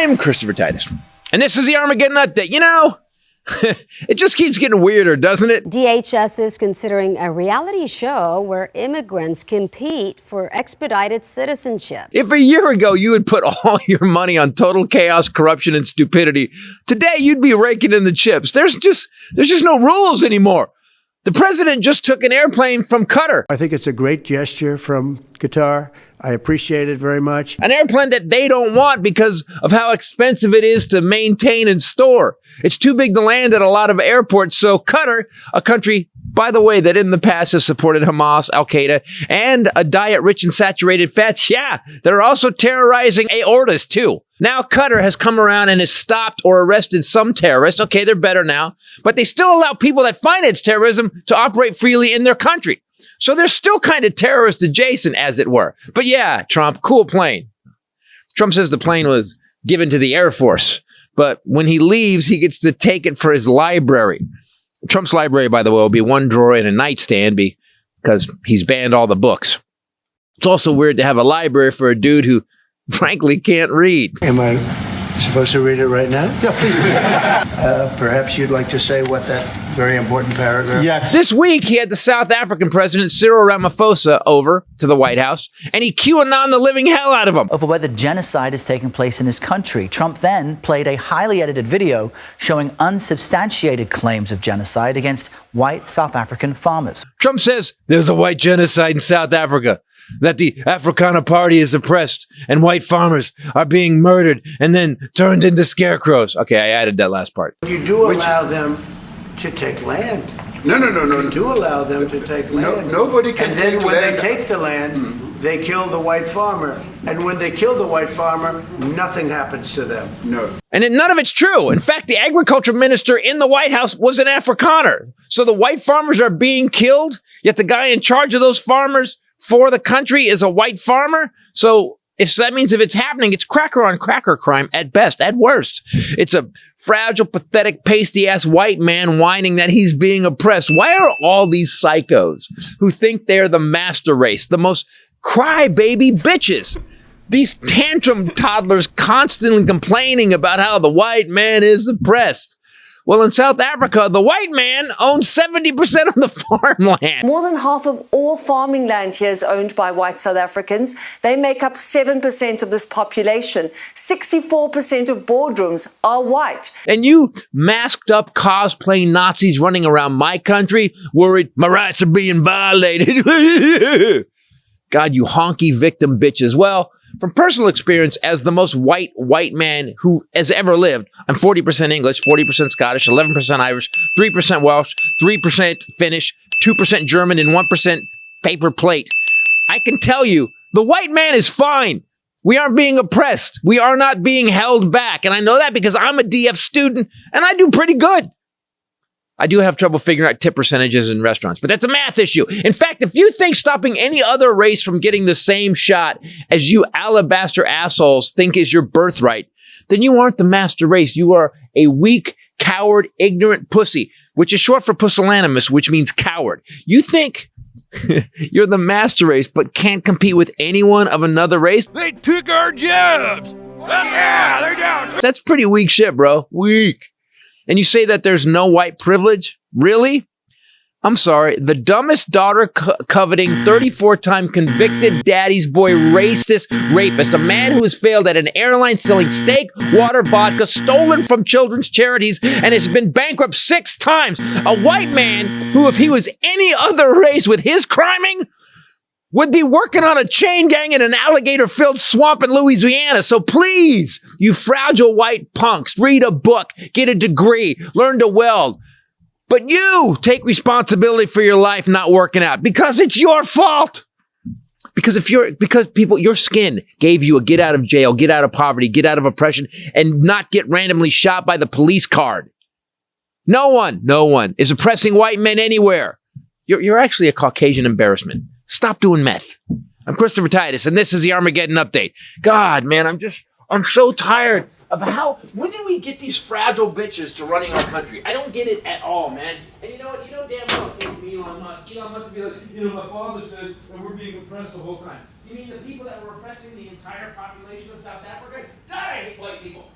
I'm Christopher Titus, and this is the Armageddon Update. You know, it just keeps getting weirder, doesn't it? DHS is considering a reality show where immigrants compete for expedited citizenship. If a year ago you would put all your money on total chaos, corruption, and stupidity, today you'd be raking in the chips. There's just no rules anymore. The president just took an airplane from Qatar. I think it's a great gesture from Qatar. I appreciate it very much. An airplane that they don't want because of how expensive it is to maintain and store. It's too big to land at a lot of airports. So Qatar, a country, by the way, that in the past has supported Hamas, Al-Qaeda, and a diet rich in saturated fats, yeah, they're also terrorizing aortas too. Now Qatar has come around and has stopped or arrested some terrorists. Okay, they're better now. But they still allow people that finance terrorism to operate freely in their country. So they're still kind of terrorist adjacent, as it were. But yeah, Trump, cool plane. Trump says the plane was given to the Air Force. But when he leaves, he gets to take it for his library. Trump's library, by the way, will be one drawer in a nightstand because he's banned all the books. It's also weird to have a library for a dude who, frankly, can't read. Am I supposed to read it right now? Yeah, please do. Perhaps you'd like to say what that very important paragraph. Yes. This week, he had the South African president, Cyril Ramaphosa, over to the White House, and he QAnon the living hell out of him. Over whether genocide is taking place in his country. Trump then played a highly edited video showing unsubstantiated claims of genocide against white South African farmers. Trump says there's a white genocide in South Africa, that the Afrikaner Party is oppressed and white farmers are being murdered and then turned into scarecrows. Okay, I added that last part. You do allow them to take land. No. You do allow them to take land. Nobody can and then take when land. they take the land, they kill the white farmer. And when they kill the white farmer, nothing happens to them. No. And none of it's true. In fact, the agriculture minister in the White House was an Afrikaner. So the white farmers are being killed, yet the guy in charge of those farmers for the country is a white farmer. So if that means if it's happening, it's cracker on cracker crime at best, at worst. It's a fragile, pathetic, pasty-ass white man whining that he's being oppressed. Why are all these psychos who think they're the master race, the most crybaby bitches, these tantrum toddlers constantly complaining about how the white man is oppressed? Well, in South Africa, the white man owns 70% of the farmland. More than half of all farming land here is owned by white South Africans. They make up 7% of this population. 64% of boardrooms are white. And you masked up cosplay Nazis running around my country, worried my rights are being violated. God, you honky victim bitches. Well, from personal experience, as the most white man who has ever lived, I'm 40% English, 40% Scottish, 11% Irish, 3% Welsh, 3% Finnish, 2% German, and 1% paper plate. I can tell you, the white man is fine. We aren't being oppressed. We are not being held back. And I know that because I'm a DF student, and I do pretty good. I do have trouble figuring out tip percentages in restaurants, but that's a math issue. In fact, if you think stopping any other race from getting the same shot as you alabaster assholes think is your birthright, then you aren't the master race. You are a weak, coward, ignorant pussy, which is short for pusillanimous, which means coward. You think you're the master race, but can't compete with anyone of another race? They took our jobs. Yeah, they're down. That's pretty weak shit, bro. Weak. And you say that there's no white privilege? Really? I'm sorry. The dumbest daughter coveting 34-time convicted daddy's boy racist rapist, a man who has failed at an airline selling steak, water, vodka, stolen from children's charities, and has been bankrupt 6 times. A white man who, if he was any other race with his criming, would be working on a chain gang in an alligator-filled swamp in Louisiana. So please, you fragile white punks, read a book, get a degree, learn to weld. But you take responsibility for your life not working out because it's your fault. Because people, your skin gave you a get out of jail, get out of poverty, get out of oppression, and not get randomly shot by the police card. No one is oppressing white men anywhere. You're actually a Caucasian embarrassment. Stop doing meth. I'm Christopher Titus, and this is the Armageddon Update. God, man, I'm so tired of when did we get these fragile bitches to running our country? I don't get it at all, man. And you know what? You know damn well it came from Elon Musk. Elon Musk would be like, my father says that we're being oppressed the whole time. You mean the people that were oppressing the entire population of South Africa? God, I hate white people.